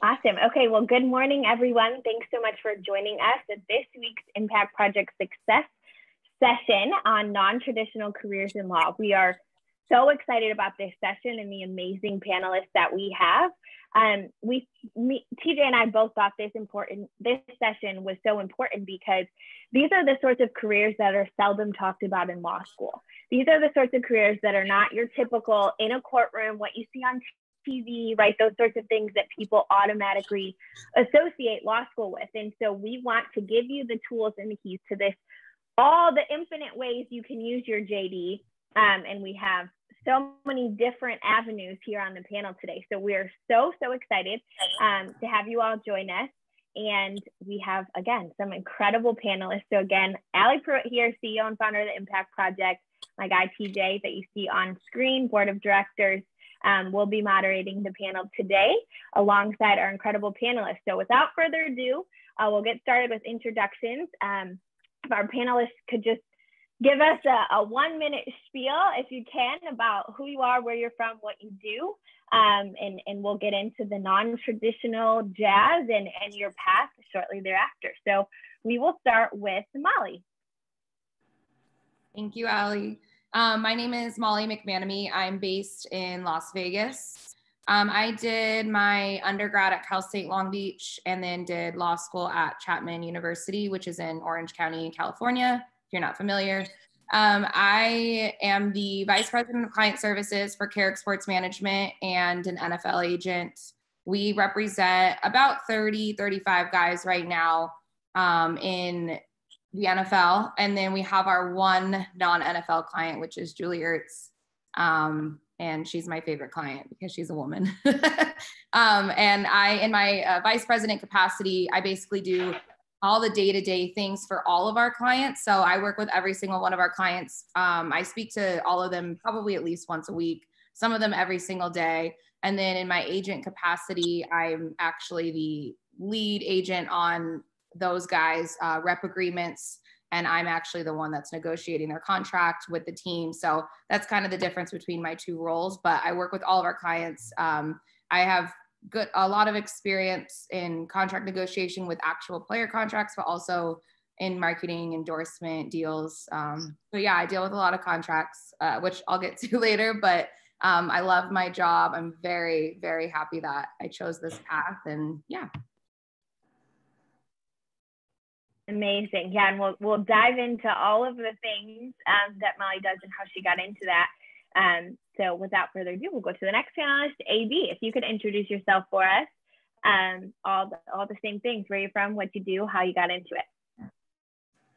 Awesome. Okay, well, good morning, everyone. Thanks so much for joining us at this week's Impact Project Success session on non-traditional careers in law. We are so excited about this session and the amazing panelists that we have. TJ and I both thought this session was so important because these are the sorts of careers that are seldom talked about in law school. These are the sorts of careers that are not your typical in a courtroom, what you see on TV, right? Those sorts of things that people automatically associate law school with. And so we want to give you the tools and the keys to this, all the infinite ways you can use your JD. And we have so many different avenues here on the panel today. So we're so excited to have you all join us. And we have, again, some incredible panelists. So again, Allie Pruitt here, CEO and founder of the Impact Project. My guy, TJ, that you see on screen, board of directors, will be moderating the panel today alongside our incredible panelists. So without further ado, we'll get started with introductions. If our panelists could just give us a 1-minute spiel, if you can, about who you are, where you're from, what you do, and we'll get into the non-traditional jazz and your path shortly thereafter. So we will start with Molly. Thank you, Allie. My name is Molly McManimie. I'm based in Las Vegas. I did my undergrad at Cal State Long Beach and then did law school at Chapman University, which is in Orange County, California, if you're not familiar. I am the Vice President of Client Services for Caric Sports Management and an NFL agent. We represent about 35 guys right now in the NFL. And then we have our one non-NFL client, which is Julie Ertz. And she's my favorite client because she's a woman. And I, in my vice president capacity, I basically do all the day-to-day things for all of our clients. So I work with every single one of our clients. I speak to all of them probably at least once a week, some of them every single day. And then in my agent capacity, I'm actually the lead agent on those guys' rep agreements. And I'm actually the one that's negotiating their contract with the team. So that's kind of the difference between my two roles, but I work with all of our clients. I have a lot of experience in contract negotiation with actual player contracts, but also in marketing, endorsement, deals. So yeah, I deal with a lot of contracts, which I'll get to later, but I love my job. I'm very, very happy that I chose this path, and yeah. Amazing. Yeah, and we'll dive into all of the things that Molly does and how she got into that. So without further ado, we'll go to the next panelist, AB. If you could introduce yourself for us, all the same things, where you're from, what you do, how you got into it.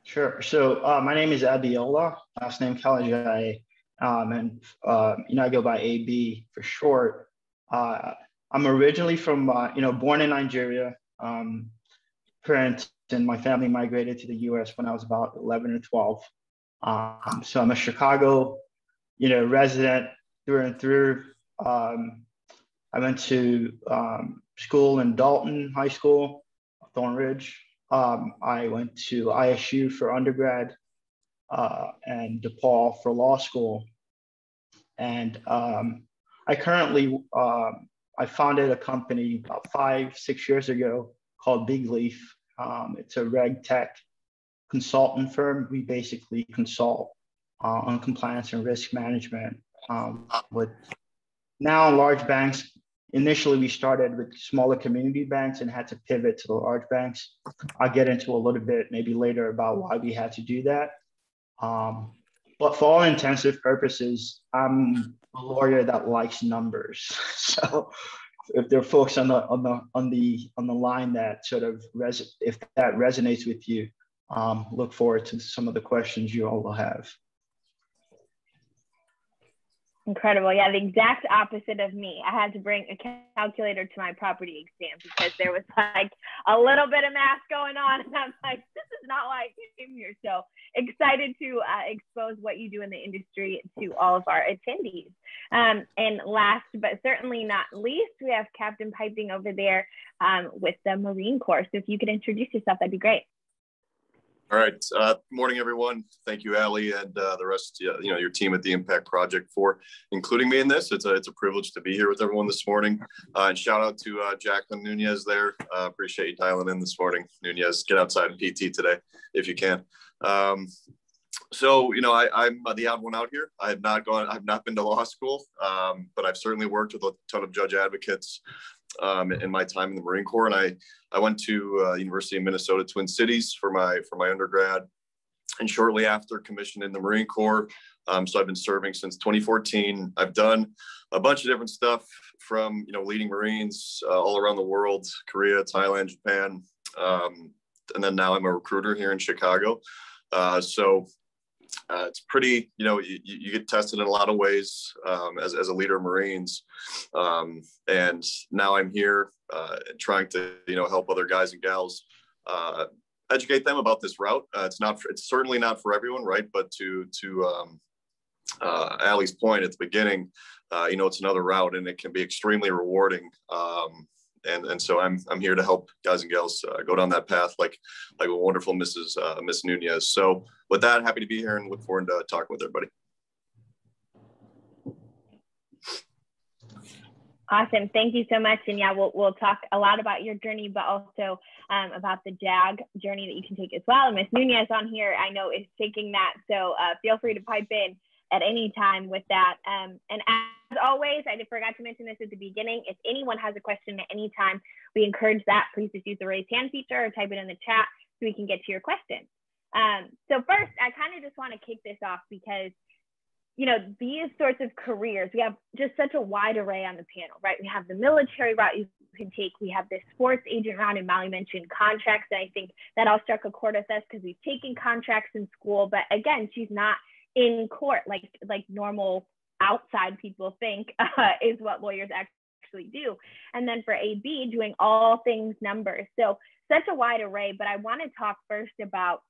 Sure. So my name is Biola, last name Kalajai, and I go by AB for short. I'm originally from, born in Nigeria. Parents and my family migrated to the U.S. when I was about 11 or 12. So I'm a Chicago, resident through and through. I went to school in Dalton High School, Thornridge. I went to ISU for undergrad and DePaul for law school. And I currently, I founded a company about 5-6 years ago called Big Leaf. It's a reg tech consultant firm. We basically consult on compliance and risk management with now large banks. Initially, we started with smaller community banks and had to pivot to the large banks. I'll get into a little bit maybe later about why we had to do that. But for all intensive purposes, I'm a lawyer that likes numbers. So if there are folks on the line that sort of if that resonates with you, look forward to some of the questions you all will have. Incredible. Yeah, the exact opposite of me. I had to bring a calculator to my property exam because there was like a little bit of math going on. And I'm like, this is not why I came here. So excited to expose what you do in the industry to all of our attendees. And last, but certainly not least, we have Captain Piping over there with the Marine Corps. So if you could introduce yourself, that'd be great. All right. Morning, everyone. Thank you, Allie, and the rest, your team at the Impact Project for including me in this. It's a privilege to be here with everyone this morning. And shout out to Jacqueline Nunez there. Appreciate you dialing in this morning. Nunez, get outside and PT today if you can. So, I'm the odd one out here. I've not been to law school, but I've certainly worked with a ton of judge advocates in my time in the Marine Corps. And I went to University of Minnesota, Twin Cities for my undergrad, and shortly after commissioned in the Marine Corps. So I've been serving since 2014. I've done a bunch of different stuff from, leading Marines all around the world, Korea, Thailand, Japan. And then now I'm a recruiter here in Chicago. So it's pretty, you get tested in a lot of ways as a leader of Marines. And now I'm here trying to, help other guys and gals educate them about this route. It's certainly not for everyone, right? But to Allie's point at the beginning, it's another route and it can be extremely rewarding. And so I'm here to help guys and gals go down that path like a wonderful Miss Nunez. So with that, happy to be here and look forward to talking with everybody. Awesome. Thank you so much. And yeah, we'll talk a lot about your journey, but also about the JAG journey that you can take as well. And Miss Nunez on here, I know is taking that. So feel free to pipe in at any time with that. And as always, I forgot to mention this at the beginning. If anyone has a question at any time, we encourage that. Please just use the raise hand feature or type it in the chat so we can get to your question. So first, I kind of just want to kick this off because, these sorts of careers, we have just such a wide array on the panel, right? We have the military route you can take. We have the sports agent route, and Molly mentioned contracts. And I think that all struck a chord with us because we've taken contracts in school, but again, she's not in court like normal outside people think is what lawyers actually do. And then for AB, doing all things numbers. So such a wide array, but I want to talk first about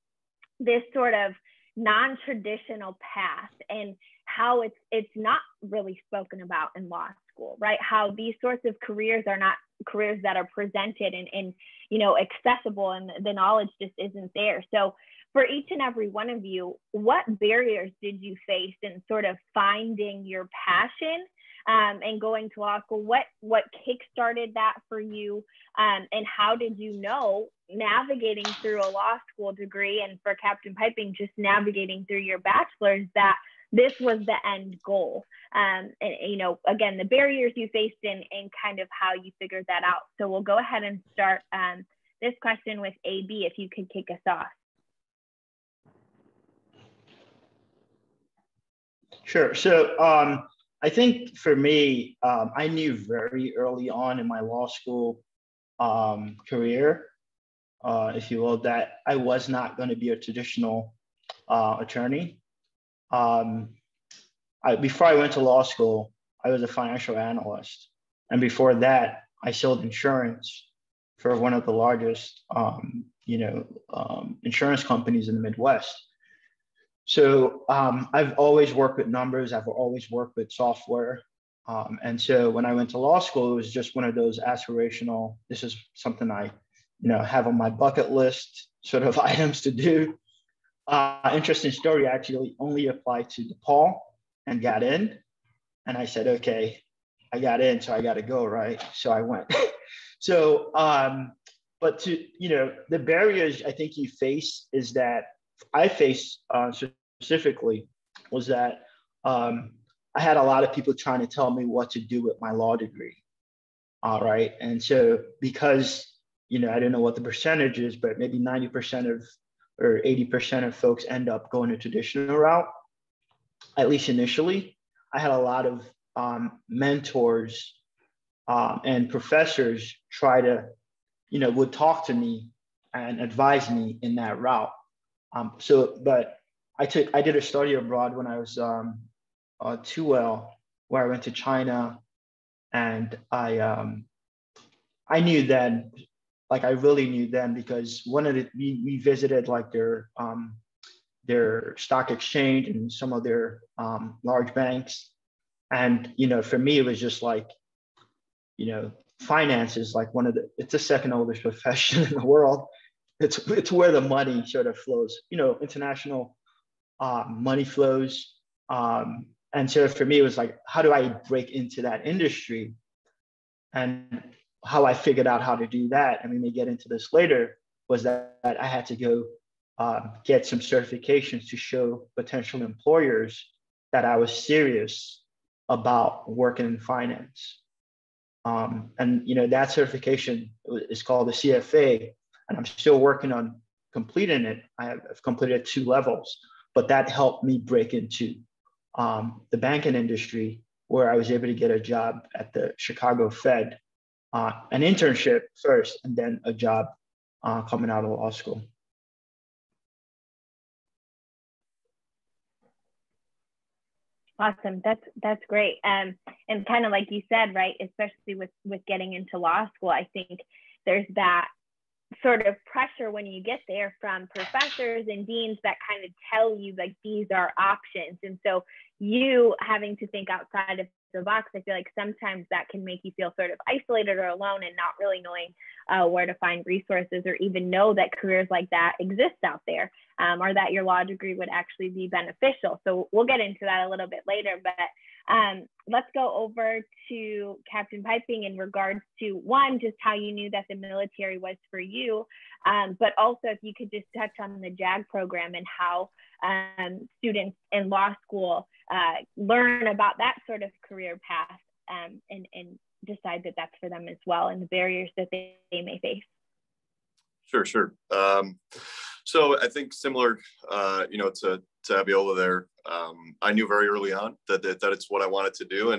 this sort of non-traditional path and how it's not really spoken about in law school, right? How these sorts of careers are not careers that are presented and accessible, and the knowledge just isn't there. So for each and every one of you, what barriers did you face in sort of finding your passion and going to law school? What kickstarted that for you? And how did you navigating through a law school degree, and for Captain Piping, just navigating through your bachelor's, that this was the end goal? And again, the barriers you faced and kind of how you figured that out. So we'll go ahead and start this question with AB, if you could kick us off. Sure. So I think for me, I knew very early on in my law school career, if you will, that I was not going to be a traditional attorney. Before I went to law school, I was a financial analyst. And before that, I sold insurance for one of the largest, insurance companies in the Midwest. So I've always worked with numbers. I've always worked with software. And so when I went to law school, it was just one of those aspirational, this is something I, have on my bucket list sort of items to do. Interesting story, I actually only applied to DePaul and got in. And I said, okay, I got in, so I got to go, right? So I went. So, but the barriers I think you face is that I faced specifically was that I had a lot of people trying to tell me what to do with my law degree. All right. And so because, I don't know what the percentage is, but maybe 90% or 80% of folks end up going a traditional route, at least initially. I had a lot of mentors and professors try to, would talk to me and advise me in that route. But I did a study abroad when I was 2L, where I went to China, and I knew then, I really knew then, because we visited their stock exchange and some of their large banks, and for me it was just finance is it's the second oldest profession in the world. it's where the money sort of flows, international money flows. And so for me, it was like, how do I break into that industry? And how I figured out how to do that, and we may get into this later, was that I had to go get some certifications to show potential employers that I was serious about working in finance. And that certification is called the CFA, and I'm still working on completing it. I've completed 2 levels, but that helped me break into the banking industry, where I was able to get a job at the Chicago Fed, an internship first, and then a job coming out of law school. Awesome. That's great. And kind of like you said, right, especially with getting into law school, I think there's that sort of pressure when you get there from professors and deans that kind of tell you like these are options. And so you having to think outside of the box, I feel like sometimes that can make you feel sort of isolated or alone and not really knowing where to find resources or even know that careers like that exist out there, or that your law degree would actually be beneficial. So we'll get into that a little bit later, but let's go over to Captain Piping in regards to, one, just how you knew that the military was for you, but also if you could just touch on the JAG program and how students in law school learn about that sort of career path and decide that that's for them as well, and the barriers that they may face. Sure. So I think similar, to Biola there, I knew very early on that it's what I wanted to do.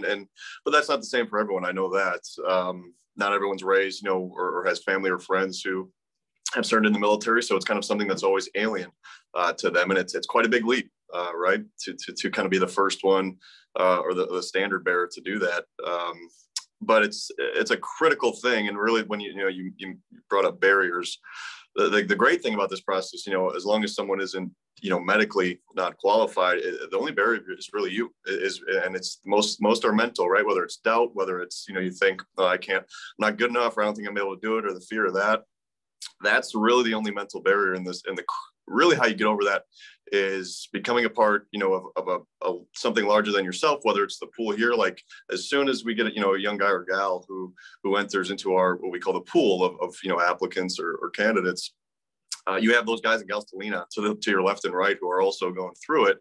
But that's not the same for everyone. I know that not everyone's raised, or has family or friends who have served in the military. So it's kind of something that's always alien to them. And it's quite a big leap, right? To kind of be the first one or the standard bearer to do that. But it's a critical thing. And really, when you brought up barriers, the great thing about this process, as long as someone isn't, medically not qualified, the only barrier is really you. And it's most are mental, right? Whether it's doubt, whether it's, you think, oh, I'm not good enough, or I don't think I'm able to do it, or the fear of that. That's really the only mental barrier in this. And really how you get over that is becoming a part, of something larger than yourself, whether it's the pool here. Like as soon as we get a young guy or gal who enters into our, what we call the pool of applicants or candidates, you have those guys and gals to lean on to your left and right who are also going through it.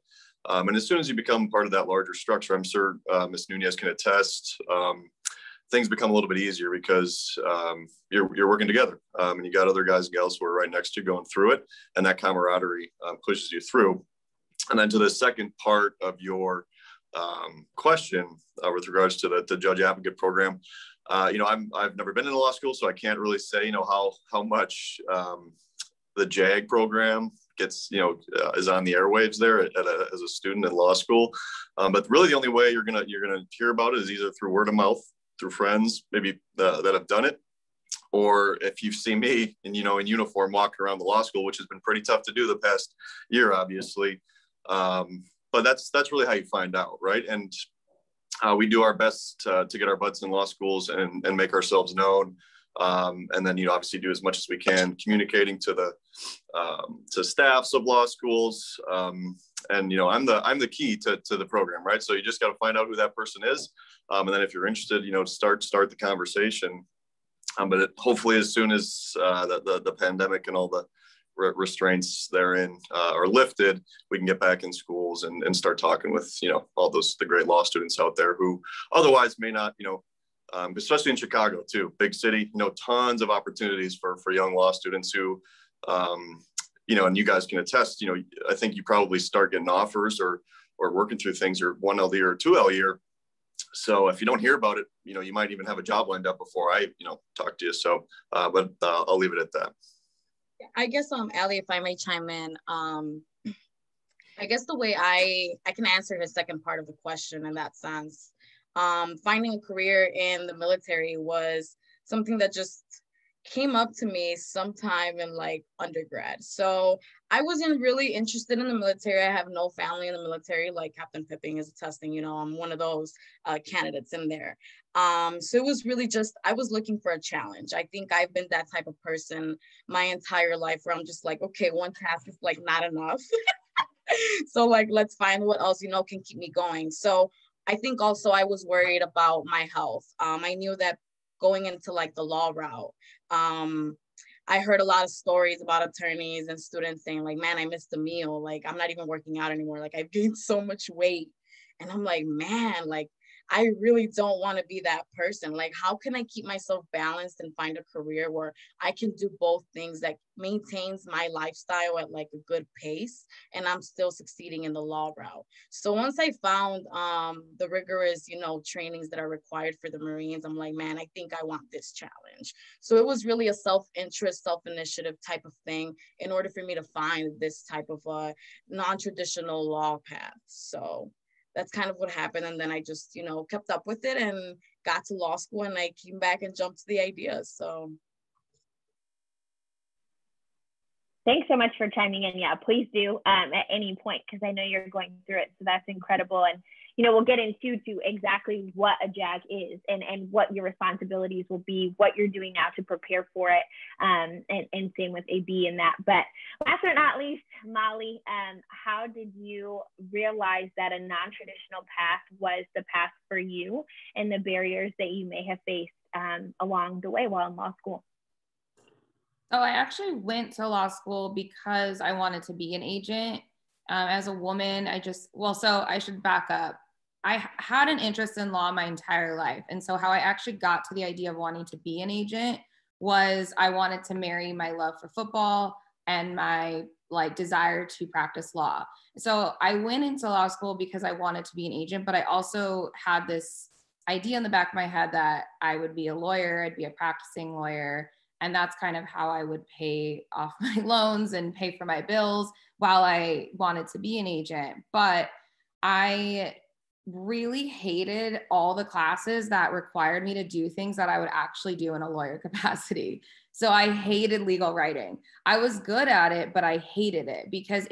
And as soon as you become part of that larger structure, I'm sure Ms. Nunez can attest, things become a little bit easier because you're working together, and you got other guys and gals who are right next to you going through it, and that camaraderie pushes you through. And then to the second part of your question with regards to the Judge Advocate program, I've never been in a law school, so I can't really say how much the JAG program gets is on the airwaves there as a student in law school. But really the only way you're gonna hear about it is either through word of mouth, through friends maybe that have done it, or if you've seen me in uniform walking around the law school, which has been pretty tough to do the past year, obviously. But that's really how you find out, right? And we do our best to get our butts in law schools and make ourselves known, and then obviously do as much as we can communicating to the staffs of law schools. And I'm the key to the program, right? So you just got to find out who that person is, and then if you're interested, start the conversation. But hopefully, as soon as the pandemic and all the restraints therein are lifted, we can get back in schools and start talking with all the great law students out there who otherwise may not, especially in Chicago too, big city, tons of opportunities for young law students who. And you guys can attest, I think you probably start getting offers or working through things or 1 LE or 2 LE. So if you don't hear about it, you might even have a job lined up before I, talk to you. So, but I'll leave it at that. I guess, Allie, if I may chime in, I guess the way I can answer the second part of the question in that sense, finding a career in the military was something that just came up to me sometime in like undergrad. So I wasn't really interested in the military. I have no family in the military, like Captain Pipping is attesting, you know, I'm one of those candidates in there. So it was really just, I was looking for a challenge. I think I've been that type of person my entire life where I'm just like, okay, one task is like not enough. So like, let's find what else, you know, can keep me going. So I think also I was worried about my health. I knew that going into like the law route, I heard a lot of stories about attorneys and students saying like, man, I missed a meal. Like, I'm not even working out anymore. Like, I've gained so much weight. And I'm like, man, like, I really don't want to be that person. Like, how can I keep myself balanced and find a career where I can do both things that maintains my lifestyle at like a good pace and I'm still succeeding in the law route? So once I found the rigorous, you know, trainings that are required for the Marines, I'm like, man, I think I want this challenge. So it was really a self-interest, self-initiative type of thing in order for me to find this type of non-traditional law path. So that's kind of what happened. And then I just, you know, kept up with it and got to law school, and I came back and jumped to the idea. So. Thanks so much for chiming in. Yeah, please do at any point, because I know you're going through it. So that's incredible. And, you know, we'll get into exactly what a JAG is and what your responsibilities will be, what you're doing now to prepare for it, and same with AB in that. But last but not least, Molly, how did you realize that a non-traditional path was the path for you and the barriers that you may have faced along the way while in law school? So I actually went to law school because I wanted to be an agent. As a woman, so I should back up. I had an interest in law my entire life. And so how I actually got to the idea of wanting to be an agent was I wanted to marry my love for football and my like desire to practice law. So I went into law school because I wanted to be an agent, but I also had this idea in the back of my head that I would be a lawyer, I'd be a practicing lawyer. And that's kind of how I would pay off my loans and pay for my bills while I wanted to be an agent. But I really hated all the classes that required me to do things that I would actually do in a lawyer capacity. So I hated legal writing. I was good at it, but I hated it because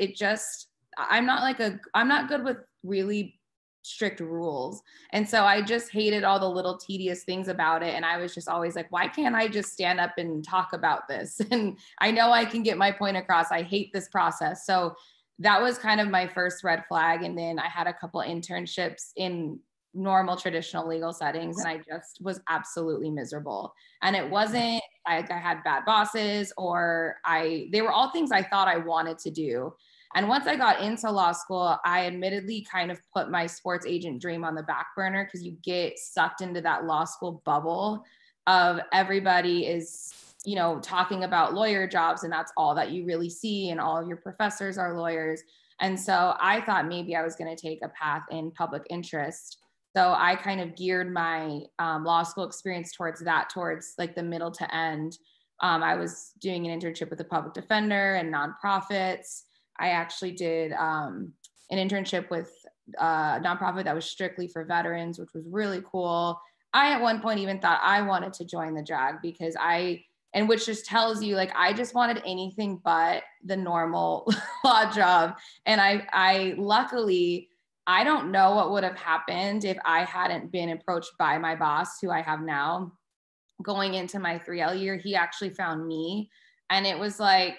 I'm not good with really strict rules. And so I just hated all the little tedious things about it. And I was just always like, why can't I just stand up and talk about this? And I know I can get my point across. I hate this process. So that was kind of my first red flag. And then I had a couple internships in normal traditional legal settings, and I just was absolutely miserable. And it wasn't like I had bad bosses they were all things I thought I wanted to do. And once I got into law school, I admittedly kind of put my sports agent dream on the back burner because you get sucked into that law school bubble of everybody is, you know, talking about lawyer jobs, and that's all that you really see, and all of your professors are lawyers. And so I thought maybe I was going to take a path in public interest. So I kind of geared my law school experience towards like the middle to end. I was doing an internship with a public defender and nonprofits. I actually did an internship with a nonprofit that was strictly for veterans, which was really cool. I at one point even thought I wanted to join the JAG because which just tells you like I just wanted anything but the normal law job. And I luckily, I don't know what would have happened if I hadn't been approached by my boss, who I have now. Going into my 3L year, he actually found me, and it was like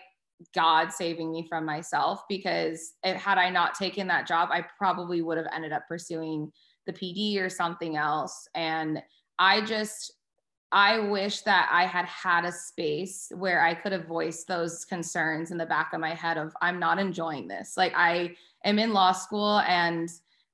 God saving me from myself, because had I not taken that job, I probably would have ended up pursuing the PD or something else. And I wish that I had a space where I could have voiced those concerns in the back of my head of, I'm not enjoying this. Like, I am in law school and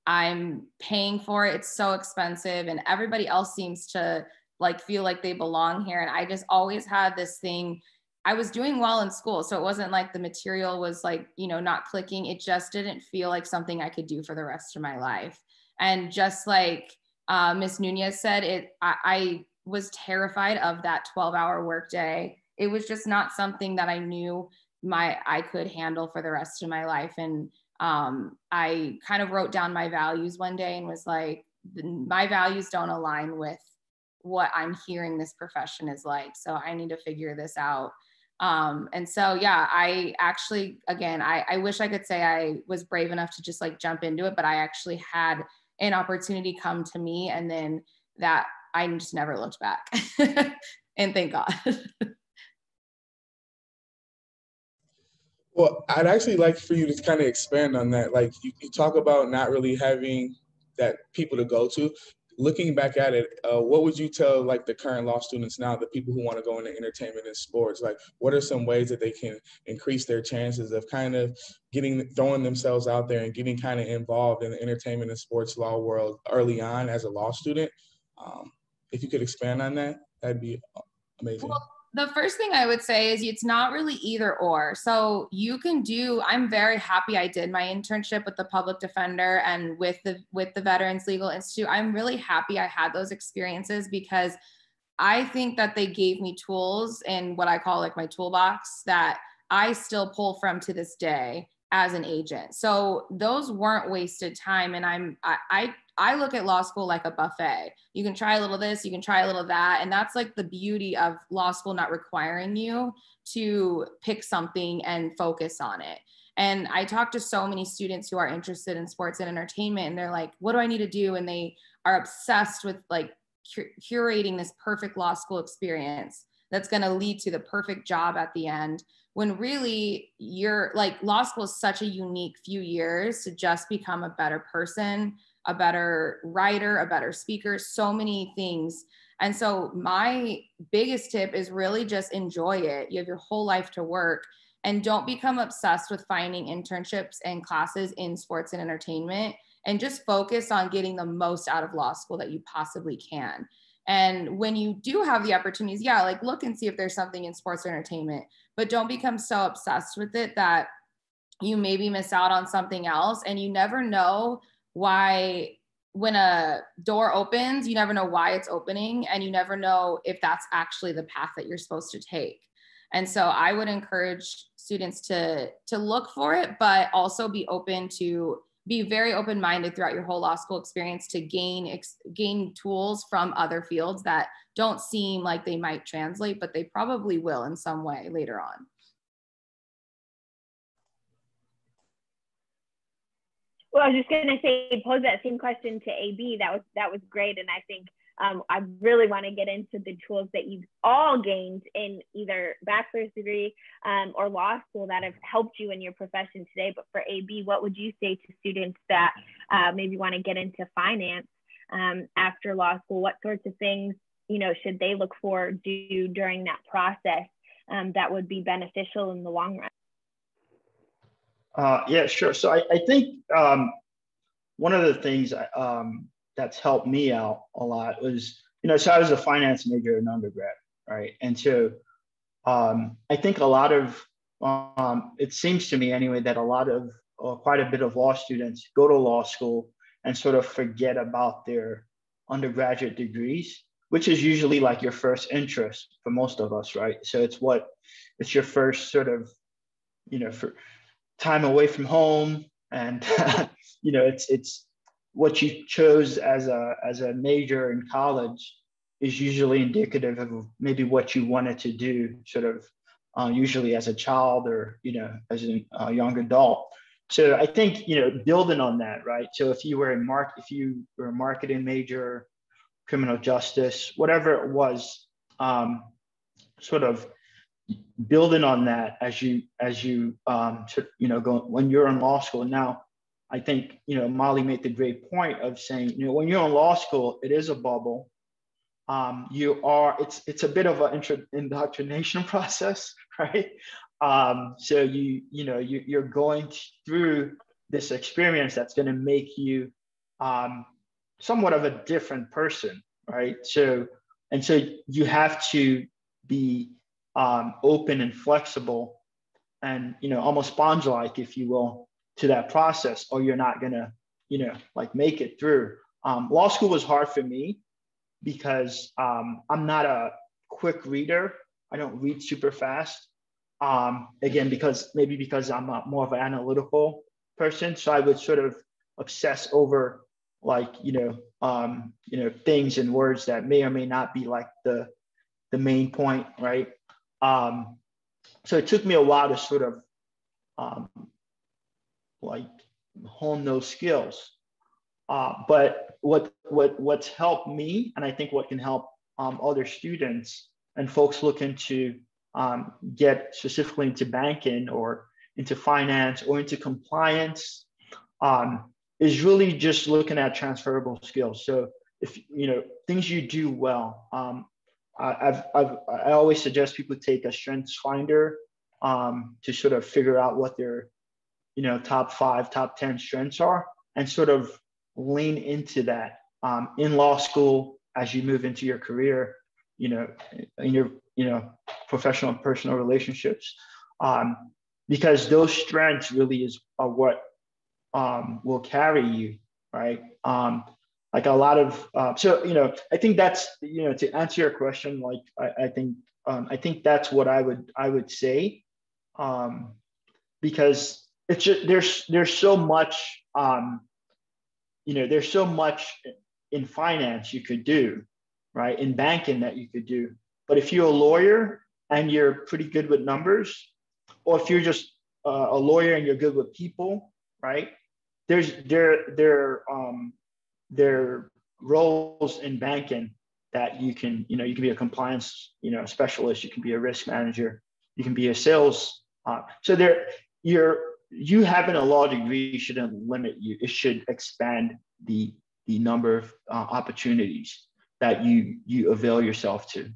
I'm paying for it. It's so expensive, and everybody else seems to like feel like they belong here. And I just always had this thing. I was doing well in school, so it wasn't like the material was like, you know, not clicking. It just didn't feel like something I could do for the rest of my life. And just like Miss Nunez said, I was terrified of that 12-hour workday. It was just not something that I knew I could handle for the rest of my life. And I kind of wrote down my values one day and was like, my values don't align with what I'm hearing this profession is like. So I need to figure this out. And so, yeah, I actually, again, I wish I could say I was brave enough to just like jump into it, but I actually had an opportunity come to me, and then that I just never looked back. And thank God. Well, I'd actually like for you to kind of expand on that. Like you talk about not really having that people to go to. Looking back at it, what would you tell like the current law students now, the people who want to go into entertainment and sports? Like, what are some ways that they can increase their chances of kind of throwing themselves out there and getting kind of involved in the entertainment and sports law world early on as a law student? If you could expand on that, that'd be amazing. Well, the first thing I would say is it's not really either or. So you can I'm very happy I did my internship with the public defender and with the Veterans Legal Institute. I'm really happy I had those experiences, because I think that they gave me tools in what I call like my toolbox that I still pull from to this day as an agent. So those weren't wasted time. And I look at law school like a buffet. You can try a little of this, you can try a little of that. And that's like the beauty of law school not requiring you to pick something and focus on it. And I talk to so many students who are interested in sports and entertainment, and they're like, what do I need to do? And they are obsessed with like curating this perfect law school experience that's going to lead to the perfect job at the end. When really you're like, law school is such a unique few years to just become a better person, a better writer, a better speaker, so many things. And so my biggest tip is really just enjoy it. You have your whole life to work, and don't become obsessed with finding internships and classes in sports and entertainment, and just focus on getting the most out of law school that you possibly can. And when you do have the opportunities, yeah, like look and see if there's something in sports or entertainment, but don't become so obsessed with it that you maybe miss out on something else. And you never know why, when a door opens, you never know why it's opening, and you never know if that's actually the path that you're supposed to take. And so I would encourage students to look for it, but also be very open-minded throughout your whole law school experience to gain tools from other fields that don't seem like they might translate, but they probably will in some way later on. Well, I was just going to say, pose that same question to AB. That was great. And I think I really want to get into the tools that you've all gained in either bachelor's degree or law school that have helped you in your profession today. But for AB, what would you say to students that maybe want to get into finance after law school? What sorts of things, should they look for, do during that process that would be beneficial in the long run? Yeah, sure. So I think one of the things that's helped me out a lot was, so I was a finance major in undergrad, right? And so I think a lot of, it seems to me anyway, that a lot of, quite a bit of law students go to law school and sort of forget about their undergraduate degrees, which is usually like your first interest for most of us, right? So it's your first sort of, for time away from home, and it's what you chose as a major in college is usually indicative of maybe what you wanted to do sort of usually as a child or as a young adult. So I think building on that, right? So if you were a marketing major, criminal justice, whatever it was, sort of building on that as you go when you're in law school. Now, I think Molly made the great point of saying when you're in law school, it is a bubble. It's a bit of an indoctrination process, right? So you're going through this experience that's going to make you somewhat of a different person, right? So you have to be open and flexible and almost sponge-like, if you will, to that process, or you're not gonna make it through. Law school was hard for me because I'm not a quick reader. I don't read super fast. Again, because I'm more of an analytical person, so I would sort of obsess over like, things and words that may or may not be like the main point, right? So it took me a while to sort of like hone those skills. But what's helped me, and I think what can help other students and folks looking to get specifically into banking or into finance or into compliance, is really just looking at transferable skills. So if things you do well, I always suggest people take a Strengthsfinder to sort of figure out what their top 5, top 10 strengths are, and sort of lean into that in law school as you move into your career, in your professional and personal relationships, because those strengths really are what will carry you, right? Like a lot of I think that's to answer your question, like I think that's what I would say, because it's just there's so much there's so much in finance you could do, right? In banking that you could do. But if you're a lawyer and you're pretty good with numbers, or if you're just a lawyer and you're good with people, right? There are roles in banking that you can be a compliance specialist, you can be a risk manager, you can be a sales. So you having a law degree shouldn't limit you. It should expand the number of opportunities that you avail yourself to.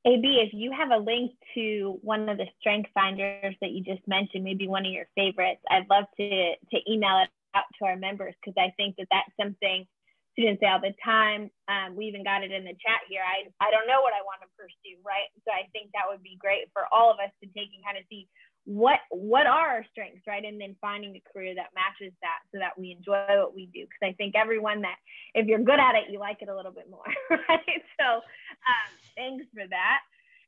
AB, if you have a link to one of the Strengthsfinders that you just mentioned, maybe one of your favorites, I'd love to email it out to our members, because I think that that's something students say all the time. We even got it in the chat here. I don't know what I want to pursue, right? So I think that would be great for all of us to take and kind of see what are our strengths, right? And then finding a career that matches that so that we enjoy what we do. Because I think everyone that, if you're good at it, you like it a little bit more, right? So thanks for that.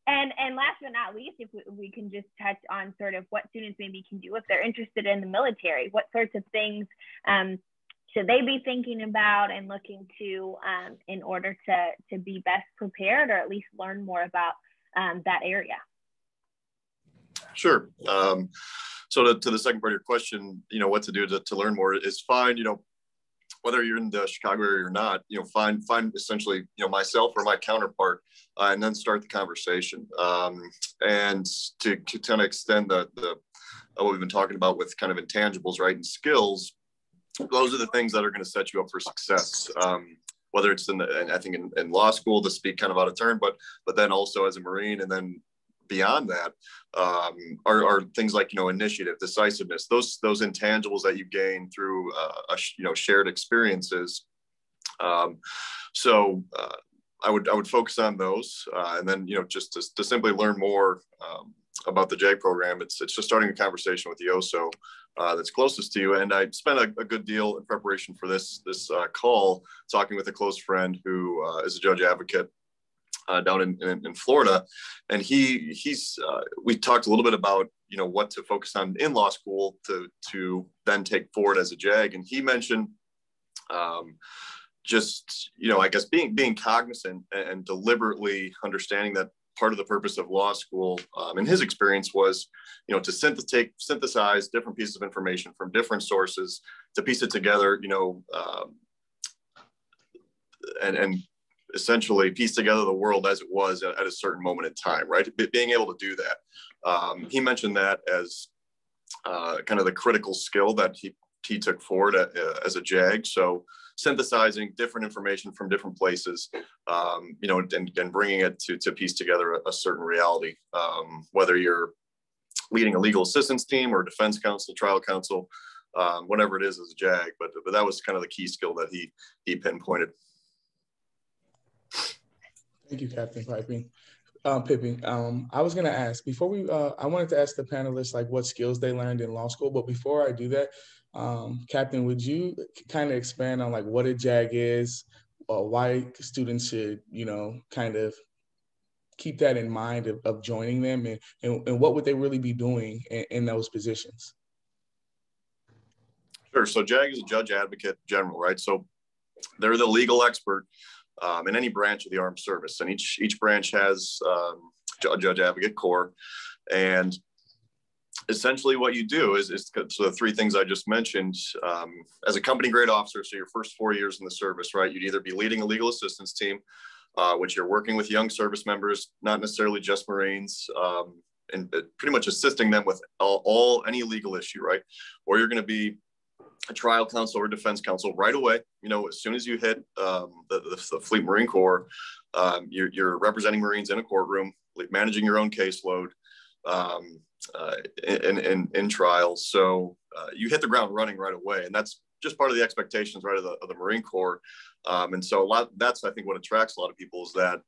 And last but not least, if we can just touch on sort of what students maybe can do if they're interested in the military, what sorts of things should they be thinking about and looking to in order to be best prepared, or at least learn more about that area? Sure. So to the second part of your question, what to do to learn more is find, whether you're in the Chicago area or not, find essentially, myself or my counterpart, and then start the conversation. And to kind of extend the what we've been talking about with kind of intangibles, right, and skills, those are the things that are going to set you up for success. Whether it's I think in law school, to speak kind of out of turn, but then also as a Marine, and then beyond that are things like initiative, decisiveness, those intangibles that you gain through shared experiences. So I would focus on those, and then just to simply learn more about the JAG program. It's just starting a conversation with the OSO that's closest to you. And I spent a good deal in preparation for this call talking with a close friend who is a judge advocate down in Florida, and we talked a little bit about what to focus on in law school to then take forward as a JAG, and he mentioned just I guess being cognizant and deliberately understanding that part of the purpose of law school, in his experience, was to synthesize different pieces of information from different sources to piece it together, and essentially piece together the world as it was at a certain moment in time, right? Being able to do that. He mentioned that as kind of the critical skill that he took forward as a JAG. So synthesizing different information from different places, and bringing it to piece together a certain reality, whether you're leading a legal assistance team or defense counsel, trial counsel, whatever it is as a JAG. But that was kind of the key skill that he pinpointed. Thank you, Captain Pipping. I was going to ask before I wanted to ask the panelists like what skills they learned in law school. But before I do that, Captain, would you kind of expand on like what a JAG is, or why students should, kind of keep that in mind of joining them, and what would they really be doing in those positions? Sure. So JAG is a judge advocate general, right? So they're the legal expert in any branch of the armed service, and each branch has a judge advocate corps. And essentially what you do is so the three things I just mentioned, as a company grade officer, so your first 4 years in the service, right, you'd either be leading a legal assistance team, which you're working with young service members, not necessarily just Marines, and pretty much assisting them with any legal issue, right? Or you're going to be a trial counsel or defense counsel right away. You know, as soon as you hit the Fleet Marine Corps, you're representing Marines in a courtroom, managing your own caseload in trials. So you hit the ground running right away, and that's just part of the expectations, right, of the Marine Corps. And so that's, I think, what attracts a lot of people is that,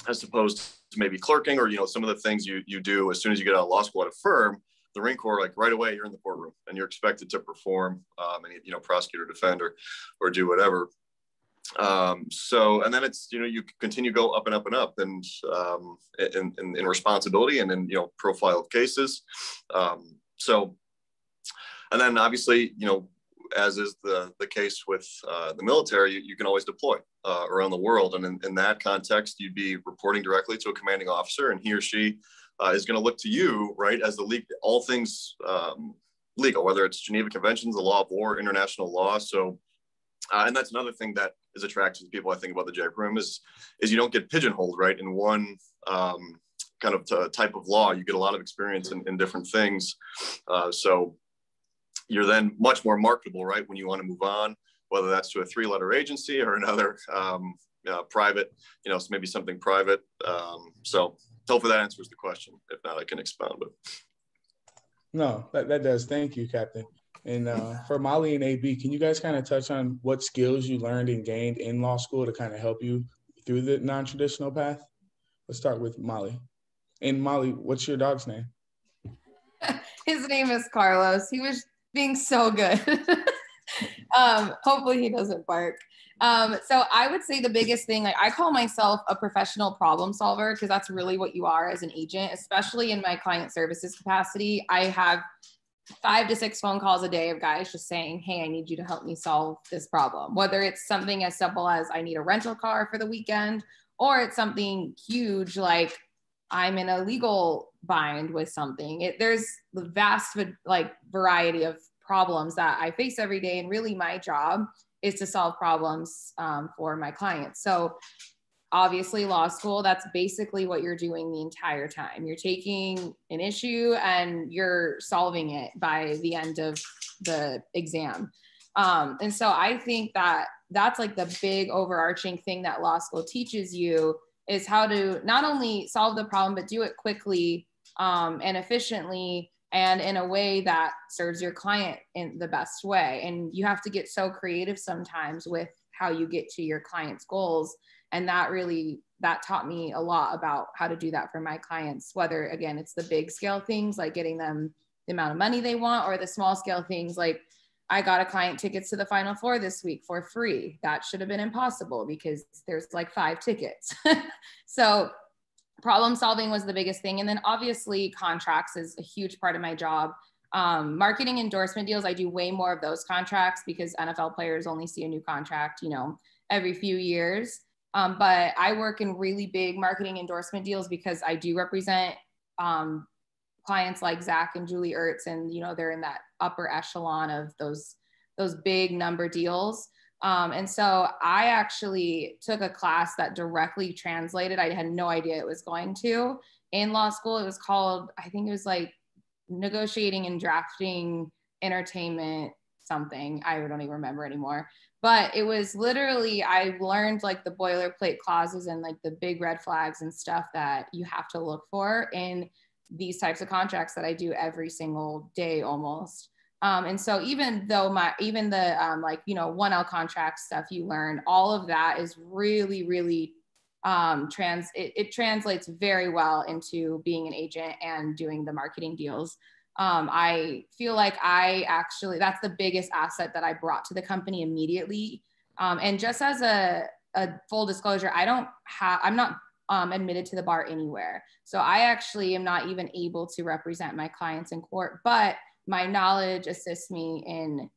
as opposed to maybe clerking or, you know, some of the things you do as soon as you get out of law school at a firm, the Marine Corps, like right away, you're in the courtroom and you're expected to perform and, you know, prosecute or defend or do whatever. So, and then it's, you know, you continue to go up and up and up and in responsibility and in, you know, profile of cases. So, and then obviously, you know, as is the case with the military, you can always deploy around the world. And in that context, you'd be reporting directly to a commanding officer, and he or she is going to look to you, right, as the all things legal, whether it's Geneva Conventions, the law of war, international law. So, and that's another thing that is attractive to people, I think, about the JAG program is you don't get pigeonholed, right, in one kind of type of law. You get a lot of experience in different things. So you're then much more marketable, right, when you want to move on, whether that's to a 3-letter agency or another private, you know, maybe something private. So hopefully that answers the question. If not, I can expound. But no, that does. Thank you, Captain. And for Molly and AB, can you guys kind of touch on what skills you learned and gained in law school to kind of help you through the non-traditional path? Let's start with Molly. And Molly, what's your dog's name? His name is Carlos. He was being so good. Hopefully he doesn't bark. So I would say the biggest thing, like, I call myself a professional problem solver, because that's really what you are as an agent, especially in my client services capacity. I have 5 to 6 phone calls a day of guys just saying, hey, I need you to help me solve this problem. Whether it's something as simple as I need a rental car for the weekend, or it's something huge like I'm in a legal bind with something. There's the vast variety of problems that I face every day. And really my job is to solve problems for my clients. So obviously law school, that's basically what you're doing the entire time. You're taking an issue and you're solving it by the end of the exam. And so I think that that's like the big overarching thing that law school teaches you, is how to not only solve the problem, but do it quickly and efficiently and in a way that serves your client in the best way. And you have to get so creative sometimes with how you get to your client's goals. And that taught me a lot about how to do that for my clients, whether, again, it's the big scale things like getting them the amount of money they want, or the small scale things like I got a client tickets to the Final Four this week for free. That should have been impossible because there's like 5 tickets. So problem solving was the biggest thing. And then obviously contracts is a huge part of my job. Marketing endorsement deals, I do way more of those contracts because NFL players only see a new contract, you know, every few years. But I work in really big marketing endorsement deals because I do represent clients like Zach and Julie Ertz, and, you know, they're in that upper echelon of those big number deals. And so I actually took a class that directly translated. I had no idea it was going to in law school. It was called, I think it was like negotiating and drafting entertainment something. I don't even remember anymore. But it was literally, I learned like the boilerplate clauses and like the big red flags and stuff that you have to look for in these types of contracts that I do every single day almost. And so even though the like, you know, 1L contract stuff you learn, all of that is really, really it translates very well into being an agent and doing the marketing deals. I feel like that's the biggest asset that I brought to the company immediately. And just as a full disclosure, I'm not admitted to the bar anywhere. So I actually am not even able to represent my clients in court, but my knowledge assists me in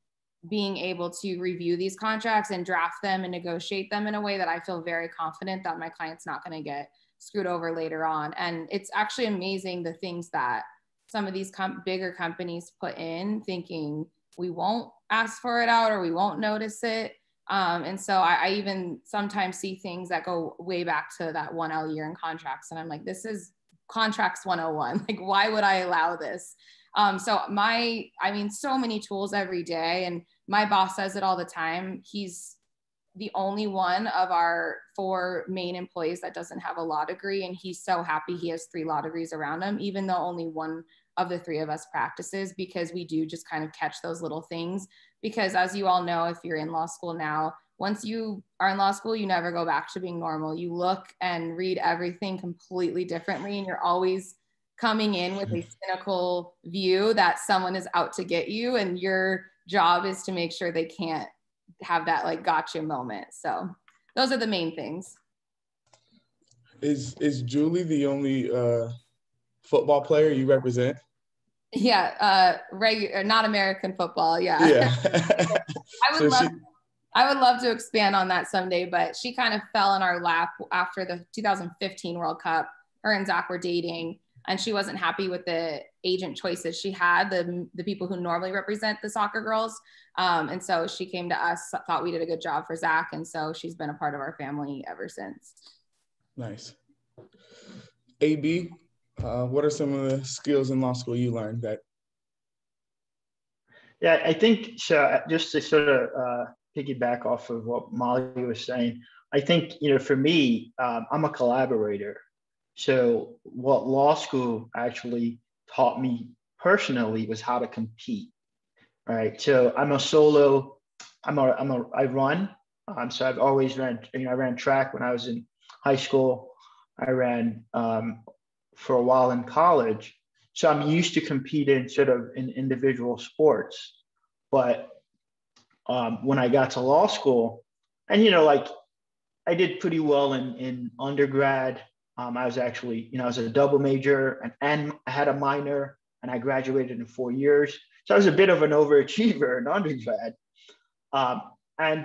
being able to review these contracts and draft them and negotiate them in a way that I feel very confident that my client's not going to get screwed over later on. And it's actually amazing the things that some of these bigger companies put in, thinking we won't ask for it out or we won't notice it. And so I even sometimes see things that go way back to that 1L year in contracts. And I'm like, this is contracts 101. Like, why would I allow this? So so many tools every day. And my boss says it all the time. He's the only one of our 4 main employees that doesn't have a law degree. And he's so happy he has 3 law degrees around him, even though only one of the 3 of us practices, because we do just kind of catch those little things. Because as you all know, if you're in law school now, once you are in law school, you never go back to being normal. You look and read everything completely differently, and you're always coming in with a cynical view that someone is out to get you, and your job is to make sure they can't have that like gotcha moment. So those are the main things. Is Julie the only football player you represent? Yeah, regular, not American football. Yeah. Yeah. I would love to expand on that someday, but she kind of fell in our lap after the 2015 World Cup. Her and Zach were dating, and she wasn't happy with the agent choices she had, the people who normally represent the soccer girls. And so she came to us, thought we did a good job for Zach. And so she's been a part of our family ever since. Nice. AB, what are some of the skills in law school you learned that? Yeah, I think so. Just to sort of piggyback off of what Molly was saying, I think, for me, I'm a collaborator. So what law school actually taught me personally was how to compete, right? So I'm a solo, I run. So I've always ran, I ran track when I was in high school. I ran for a while in college. So I'm used to competing sort of in individual sports. But when I got to law school, and, I did pretty well in undergrad. I was actually, I was a double major and I had a minor, and I graduated in 4 years. So I was a bit of an overachiever in undergrad. And, I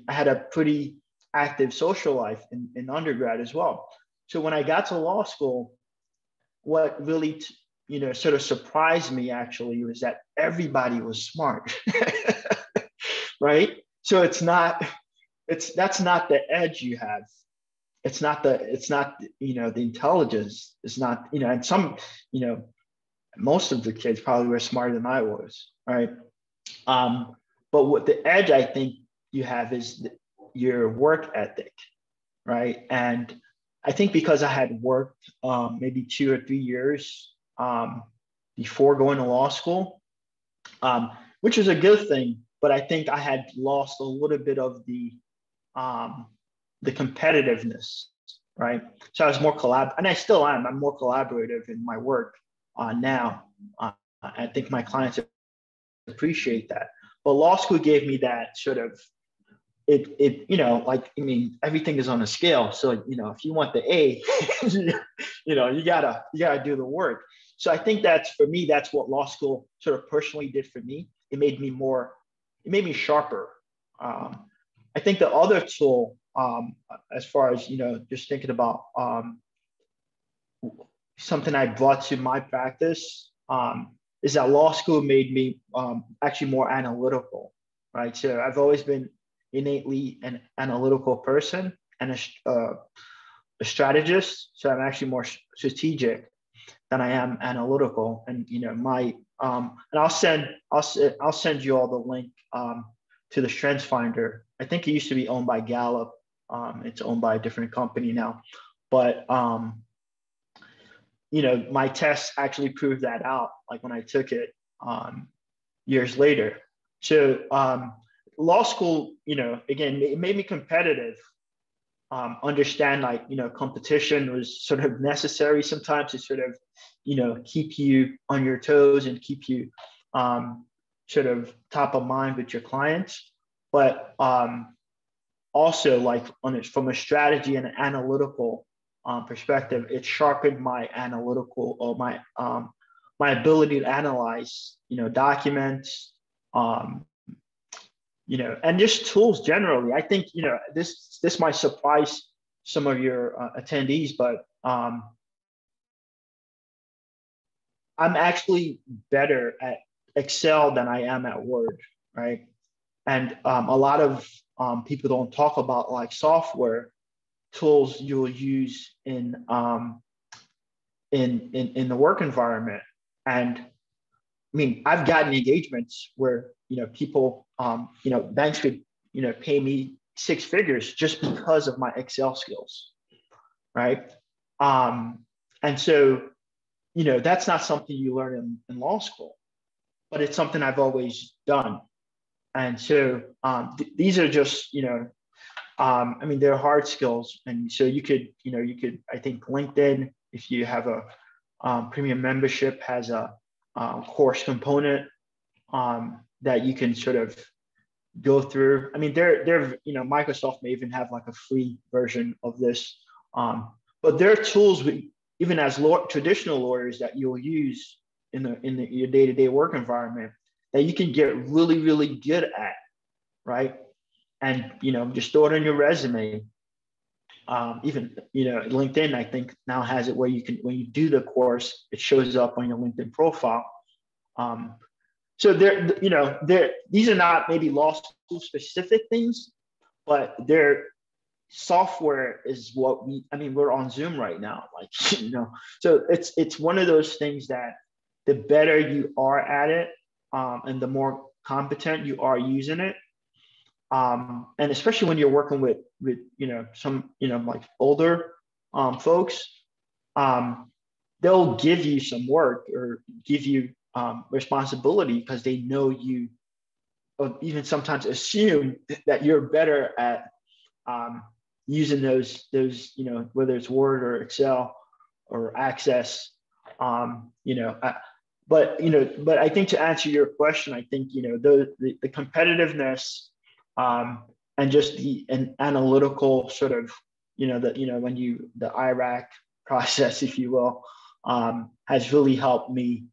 had a pretty active social life in undergrad as well. So when I got to law school, what really, sort of surprised me actually was that everybody was smart, right? So that's not the edge you have. It's not the intelligence. It's not, and some, most of the kids probably were smarter than I was, right? But what the edge I think you have is your work ethic, right? And I think because I had worked maybe 2 or 3 years before going to law school, which is a good thing, but I think I had lost a little bit of the competitiveness, right? So I was more and I still am. I'm more collaborative in my work now. I think my clients appreciate that. But law school gave me that sort of everything is on a scale. So, if you want the A, you gotta do the work. So I think that's what law school sort of personally did for me. It made me sharper. I think the other tool, as far as, just thinking about something I brought to my practice, is that law school made me actually more analytical, right? So I've always been innately an analytical person and a strategist. So I'm actually more strategic than I am analytical. And, and I'll send you all the link to the Strengthsfinder. I think it used to be owned by Gallup. It's owned by a different company now, but my tests actually proved that out, like when I took it years later. So law school, again, it made me competitive. Understand competition was sort of necessary sometimes to sort of, keep you on your toes and keep you sort of top of mind with your clients. But also from a strategy and an analytical perspective, it sharpened my analytical or my ability to analyze, documents, you know, and just tools generally. I think, you know, this might surprise some of your attendees, but I'm actually better at Excel than I am at Word, right? And a lot of people don't talk about like software tools you'll use in the work environment. And I mean, I've gotten engagements where, you know, people, you know, banks could, you know, pay me 6 figures just because of my Excel skills, right? And so, you know, that's not something you learn in law school, but it's something I've always done. And so these are just, you know, I mean, they're hard skills. And so you could, I think LinkedIn, if you have a premium membership, has a course component that you can sort of go through. I mean, they're, you know, Microsoft may even have like a free version of this, but there are tools even as traditional lawyers that you'll use in your day-to-day work environment that you can get really, really good at, right? And, you know, just throw it on your resume. Even, you know, LinkedIn, I think now has it where you can, when you do the course, it shows up on your LinkedIn profile. So these are not maybe law school specific things, but their software is what we're on Zoom right now, like, you know, so it's one of those things that the better you are at it, and the more competent you are using it, and especially when you're working with you know, some, you know, like older folks, they'll give you some work or give you responsibility because they know you, or even sometimes assume that you're better at using those, you know, whether it's Word or Excel or Access, you know, but I think to answer your question, I think, you know, the competitiveness, and just an analytical sort of, you know, when the IRAC process, if you will, has really helped me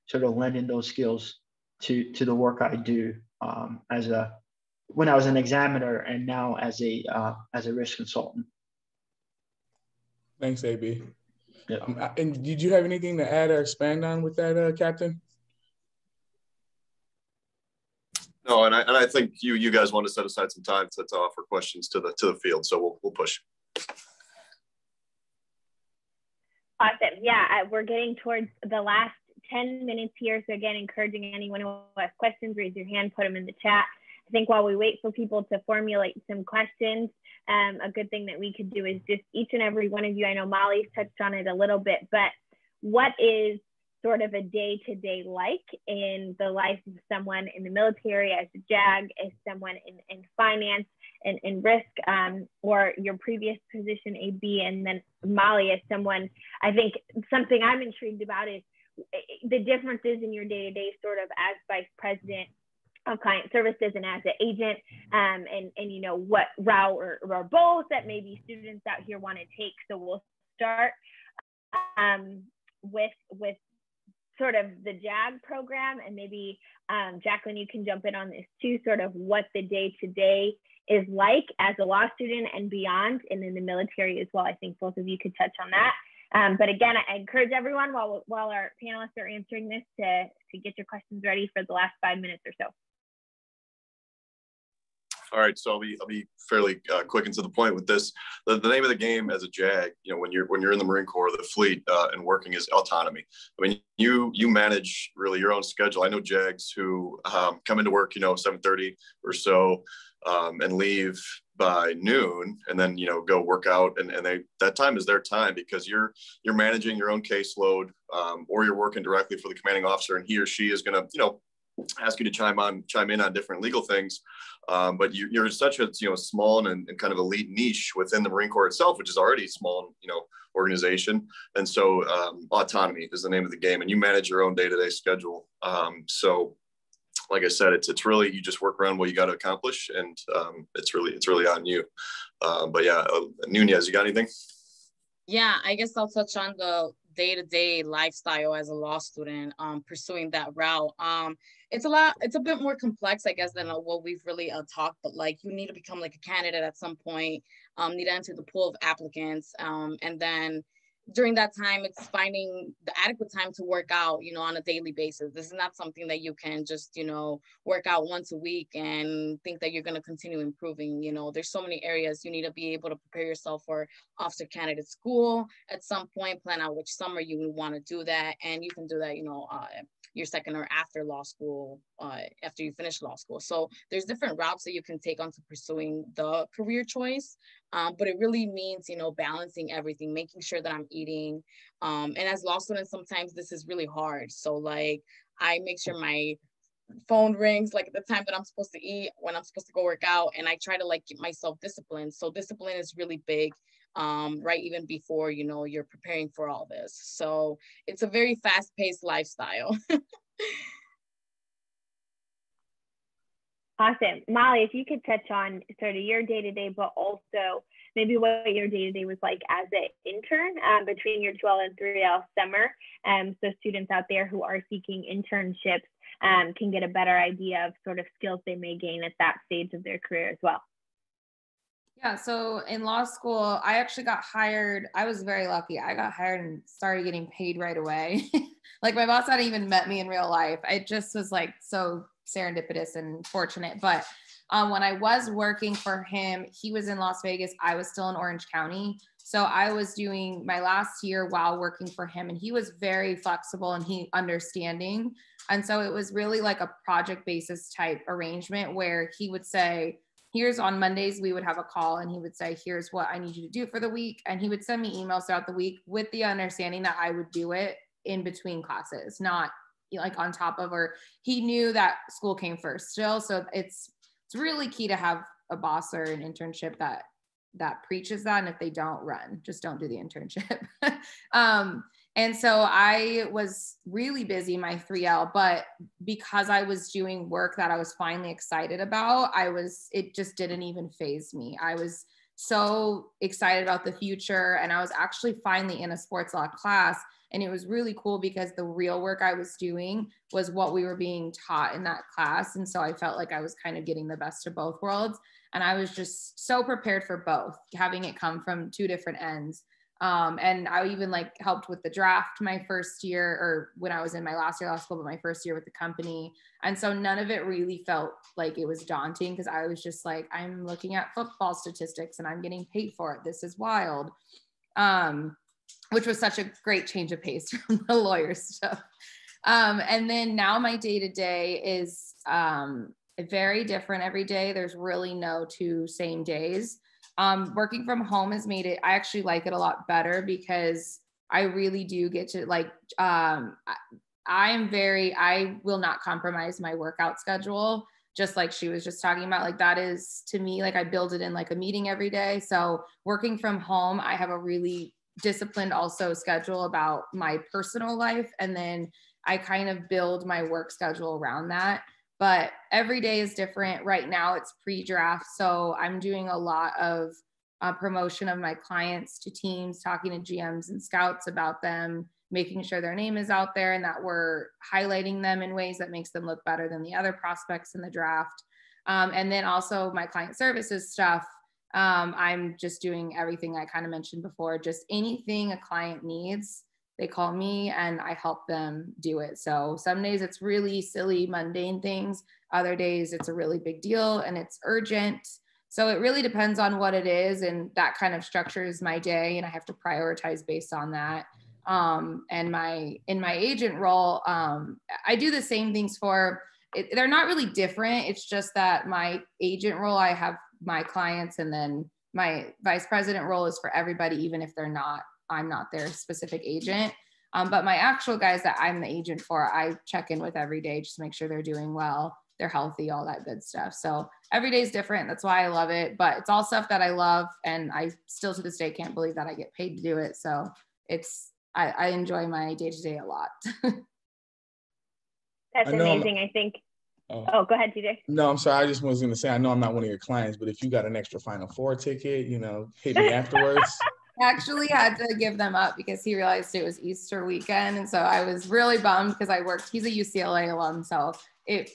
sort of lend in those skills to the work I do when I was an examiner and now as a risk consultant. Thanks, AB. Yeah. And did you have anything to add or expand on with that, Captain? No, and I think you guys want to set aside some time to offer questions to the field, so we'll push. Awesome. Yeah, we're getting towards the last 10 minutes here. So again, encouraging anyone who has questions, raise your hand, put them in the chat. I think while we wait for people to formulate some questions, a good thing that we could do is just each and every one of you, I know Molly's touched on it a little bit, but what is sort of a day-to-day like in the life of someone in the military, as a JAG, as someone in finance and in risk, or your previous position, AB, and then Molly as someone, I think something I'm intrigued about is the differences in your day-to-day sort of as vice president of client services and as an agent, and you know, what route or both that maybe students out here want to take. So we'll start with sort of the JAG program, and maybe Jacqueline, you can jump in on this too, sort of what the day-to-day is like as a law student and beyond, and in the military as well. I think both of you could touch on that. But again, I encourage everyone while our panelists are answering this to get your questions ready for the last 5 minutes or so. All right, so I'll be fairly quick and to the point with this. The name of the game as a JAG, you know, when you're in the Marine Corps, the fleet, and working, is autonomy. I mean, you manage really your own schedule. I know JAGs who come into work, you know, 7:30 or so, and leave by noon, and then, you know, go work out, and that time is their time because you're managing your own caseload, or you're working directly for the commanding officer, and he or she is going to, you know, ask you to chime in on different legal things, but you're such a, you know, small and kind of elite niche within the Marine Corps itself, which is already a small, you know, organization. And so autonomy is the name of the game, and you manage your own day-to-day schedule. So like I said, it's really, you just work around what you got to accomplish, and it's really on you. But yeah, Nunez, you got anything? Yeah, I guess I'll touch on the day-to-day lifestyle as a law student, pursuing that route. it's a bit more complex, I guess, than what we've really talked, but like you need to become like a candidate at some point, need to enter the pool of applicants. And then during that time, it's finding the adequate time to work out, on a daily basis. This is not something that you can just, work out once a week and think that you're going to continue improving. There's so many areas you need to be able to prepare yourself for officer candidate school at some point, plan out which summer you would want to do that. And you can do that, your second or after law school, after you finish law school. So there's different routes that you can take onto pursuing the career choice. But it really means, balancing everything, making sure that I'm eating. And as law students, sometimes this is really hard. So like, I make sure my phone rings like at the time that I'm supposed to eat, when I'm supposed to go work out. And I try to like keep myself disciplined. So discipline is really big, right? Even before, you're preparing for all this. So it's a very fast-paced lifestyle. Awesome. Molly, if you could touch on sort of your day-to-day, but also maybe what your day-to-day was like as an intern between your 2L and 3L summer. So students out there who are seeking internships can get a better idea of sort of skills they may gain at that stage of their career as well. Yeah, so in law school, I actually got hired. I was very lucky. I got hired and started getting paid right away. Like my boss hadn't even met me in real life. I just was like so serendipitous and fortunate. But when I was working for him, he was in Las Vegas. I was still in Orange County. So I was doing my last year while working for him, and he was very flexible and he understanding. And so it was really like a project basis type arrangement where he would say, here's on Mondays, we would have a call and he would say, here's what I need you to do for the week. And he would send me emails throughout the week with the understanding that I would do it in between classes, not like on top of, or he knew that school came first still. So it's really key to have a boss or an internship that preaches that. And if they don't, run, just don't do the internship. And so I was really busy my 3L, but because I was doing work that I was finally excited about, it just didn't even faze me. I was so excited about the future. And I was actually finally in a sports law class. And it was really cool because the real work I was doing was what we were being taught in that class. And so I felt like I was kind of getting the best of both worlds. And I was just so prepared for both, having it come from two different ends. And I even like helped with the draft my first year, or when I was in my last year of law school, but my first year with the company. And so none of it really felt like it was daunting because I was just like, I'm looking at football statistics and I'm getting paid for it. This is wild. Which was such a great change of pace from the lawyer stuff. And then now my day-to-day is very different every day. There's really no two same days. Working from home has made it, I actually like it a lot better because I really do get to like, I will not compromise my workout schedule. Just like she was just talking about, like that is to me, like I build it in like a meeting every day. So working from home, I have a really disciplined also schedule about my personal life. And then I kind of build my work schedule around that. But every day is different. Right now it's pre-draft. So I'm doing a lot of promotion of my clients to teams, talking to GMs and scouts about them, making sure their name is out there and that we're highlighting them in ways that makes them look better than the other prospects in the draft. And then also my client services stuff. I'm just doing everything I kind of mentioned before, just anything a client needs, they call me and I help them do it. So some days it's really silly, mundane things. Other days it's a really big deal and it's urgent. So it really depends on what it is. And that kind of structures my day and I have to prioritize based on that. And in my agent role, I do the same things they're not really different. It's just that my agent role, I have my clients, and then my vice president role is for everybody, even if I'm not their specific agent. But my actual guys that I'm the agent for, I check in with every day, just to make sure they're doing well, they're healthy, all that good stuff. So every day is different. That's why I love it, but it's all stuff that I love. And I still to this day can't believe that I get paid to do it. So I enjoy my day-to-day a lot. That's amazing. I think. Oh, go ahead, TJ. No, I'm sorry. I just was going to say, I know I'm not one of your clients, but if you got an extra Final Four ticket, hit me afterwards. Actually had to give them up because he realized it was Easter weekend. And so I was really bummed because he's a UCLA alum. So it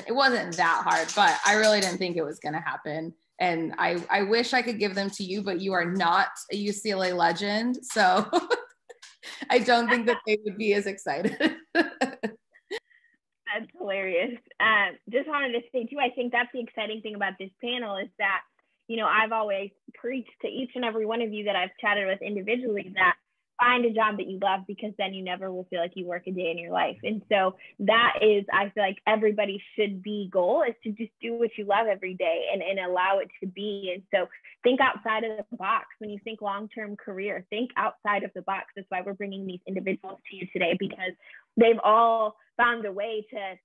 wasn't that hard, but I really didn't think it was going to happen. And I wish I could give them to you, but you are not a UCLA legend. So I don't think that they would be as excited. That's hilarious. Just wanted to say too, I think that's the exciting thing about this panel is that, you know, I've always preached to each and every one of you that I've chatted with individually that find a job that you love, because then you never will feel like you work a day in your life. And so that is, I feel like everybody should be goal is to just do what you love every day and allow it to be. And so think outside of the box. When you think long-term career, think outside of the box. That's why we're bringing these individuals to you today, because they've all found a way to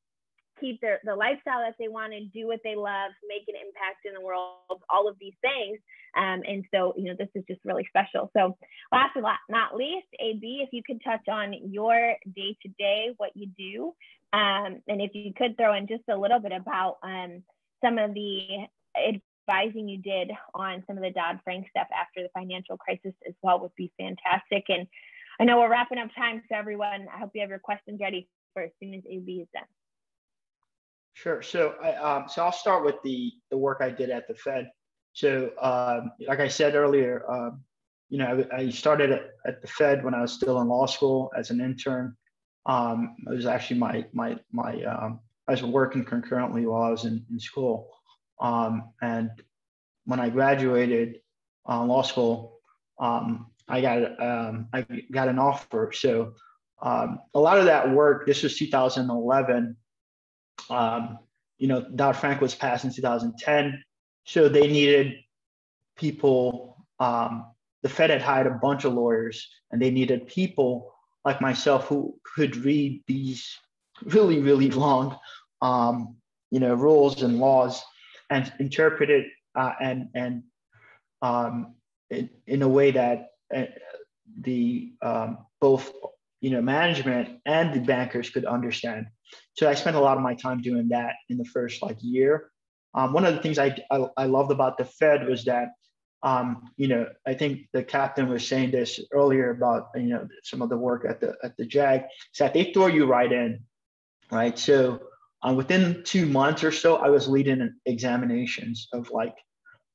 keep the lifestyle that they want to do, what they love, make an impact in the world, all of these things. And so, you know, this is just really special. So last but not least, AB, if you could touch on your day-to-day, what you do, and if you could throw in just a little bit about some of the advising you did on some of the Dodd-Frank stuff after the financial crisis as well, would be fantastic. And I know we're wrapping up time, so everyone, I hope you have your questions ready for as soon as AB is done. Sure. So I'll start with the work I did at the Fed. So like I said earlier, you know, I started at the Fed when I was still in law school as an intern. It was actually I was working concurrently while I was in school. And when I graduated law school, I got an offer. So a lot of that work, this was 2011. You know, Dodd-Frank was passed in 2010. So they needed people, the Fed had hired a bunch of lawyers, and they needed people like myself who could read these really, really long, you know, rules and laws and interpret it in a way that the both, you know, management and the bankers could understand. So I spent a lot of my time doing that in the first year. One of the things I loved about the Fed was that, you know, I think the captain was saying this earlier about, you know, some of the work at the JAG, is that they throw you right in, right? So within 2 months or so, I was leading examinations of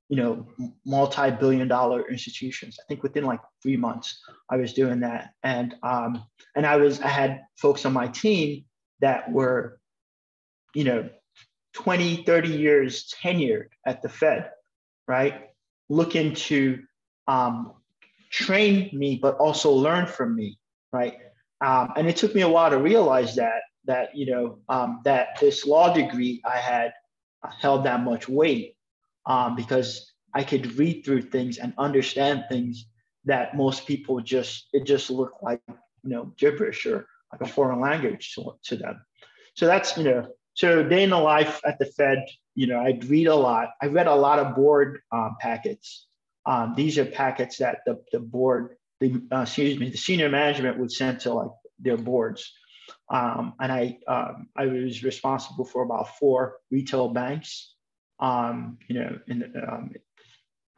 you know, multi-billion-dollar institutions. I think within 3 months, I was doing that, and I had folks on my team that were, you know, 20, 30 years tenured at the Fed, right? Looking to train me, but also learn from me, right? And it took me a while to realize that you know, that this law degree I had held that much weight, because I could read through things and understand things that most people it just looked like, you know, gibberish or like a foreign language to them. So that's, you know, so day in the life at the Fed, you know, I'd read a lot. I read a lot of board packets. These are packets that the board, the senior management would send to their boards. And I was responsible for about 4 retail banks, you know, in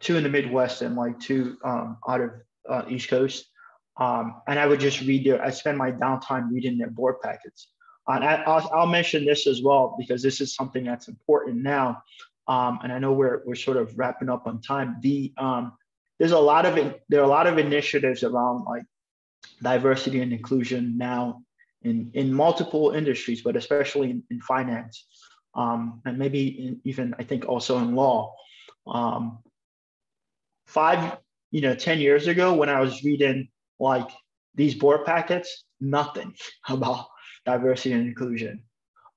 2 in the Midwest and 2 out of East Coast. And I would just I spend my downtime reading their board packets. And I'll mention this as well, because this is something that's important now. And I know we're sort of wrapping up on time. There are a lot of initiatives around diversity and inclusion now in multiple industries, but especially in finance, and maybe even I think also in law. 10 years ago, when I was reading these board packets, nothing about diversity and inclusion.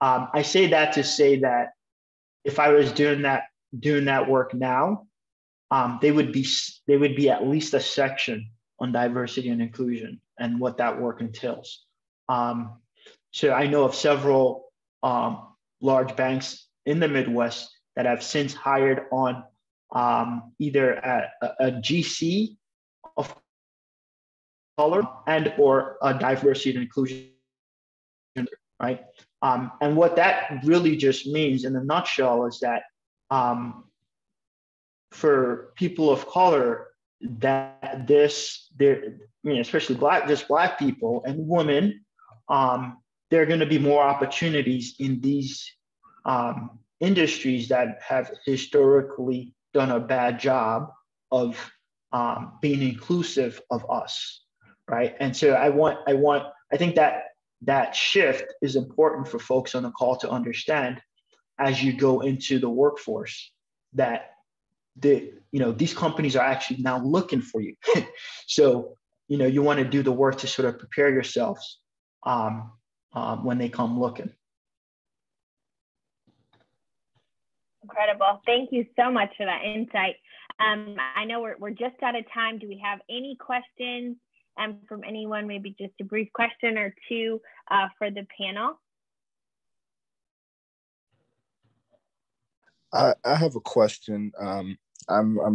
I say that to say that if I was doing that work now, they would be at least a section on diversity and inclusion and what that work entails. So I know of several large banks in the Midwest that have since hired on either a GC of color and or a diversity and inclusion, right? And what that really just means in a nutshell is that for people of color, that especially black people and women, there are going to be more opportunities in these industries that have historically done a bad job of being inclusive of us, right? And so I think that shift is important for folks on the call to understand as you go into the workforce, that these companies are actually now looking for you. So, you want to do the work to sort of prepare yourselves when they come looking. Incredible. Thank you so much for that insight. I know we're just out of time. Do we have any questions from anyone? Maybe just a brief question or two for the panel. I have a question. I'm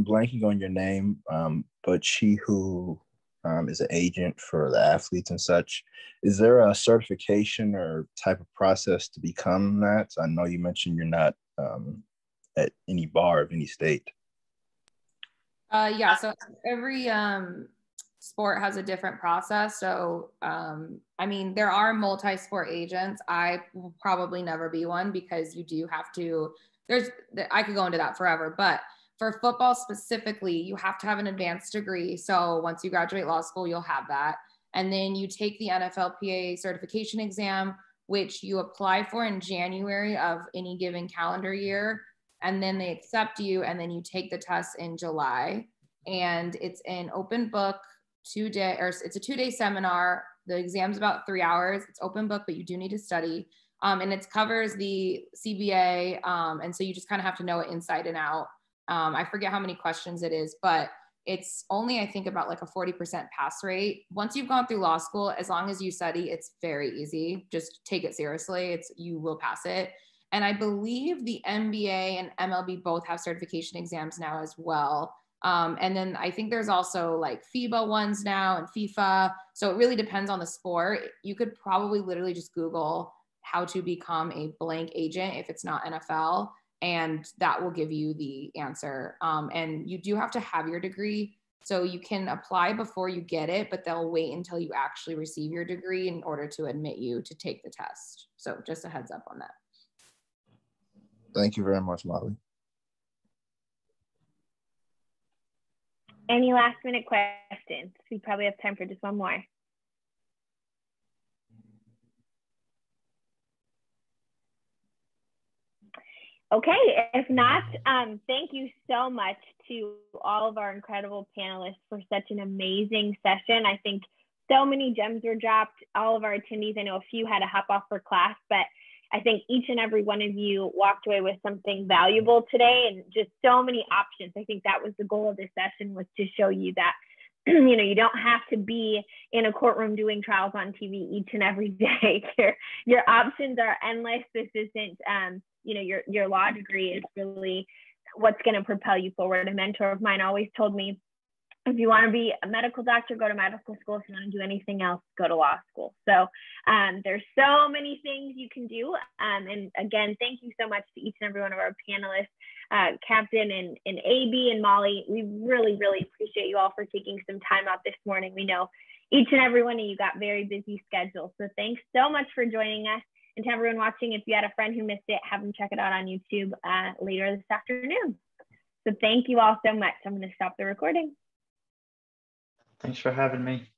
blanking on your name, but she who is an agent for the athletes and such, is there a certification or type of process to become that? I know you mentioned you're not at any bar of any state. Yeah, so every sport has a different process. So, I mean, there are multi-sport agents. I will probably never be one because you do have to, I could go into that forever, but for football specifically, you have to have an advanced degree. So once you graduate law school, you'll have that. And then you take the NFLPA certification exam, which you apply for in January of any given calendar year. And then they accept you, and then you take the test in July. And it's an open book it's a 2-day seminar. The exam's about 3 hours. It's open book, but you do need to study. And it covers the CBA. And so you just kind of have to know it inside and out. I forget how many questions it is, but it's only, I think, about like a 40% pass rate. Once you've gone through law school, as long as you study, it's very easy. Just take it seriously. You will pass it. And I believe the NBA and MLB both have certification exams now as well. And then I think there's also like FIBA ones now and FIFA. So it really depends on the sport. You could probably literally just Google how to become a blank agent if it's not NFL, and that will give you the answer. And you do have to have your degree. So you can apply before you get it, but they'll wait until you actually receive your degree in order to admit you to take the test. So just a heads up on that. Thank you very much, Molly. Any last minute questions? We probably have time for just one more. Okay, if not, thank you so much to all of our incredible panelists for such an amazing session. I think so many gems were dropped. All of our attendees, I know a few had to hop off for class, but I think each and every one of you walked away with something valuable today, and just so many options. I think that was the goal of this session, was to show you that you don't have to be in a courtroom doing trials on TV each and every day. Your options are endless. This isn't your law degree is really what's going to propel you forward. A mentor of mine always told me, if you want to be a medical doctor, go to medical school. If you want to do anything else, go to law school. So there's so many things you can do. And again, thank you so much to each and every one of our panelists, Captain and AB and Molly. We really, really appreciate you all for taking some time out this morning. We know each and every one of you got very busy schedules. So thanks so much for joining us. And to everyone watching, if you had a friend who missed it, have them check it out on YouTube later this afternoon. So thank you all so much. I'm going to stop the recording. Thanks for having me.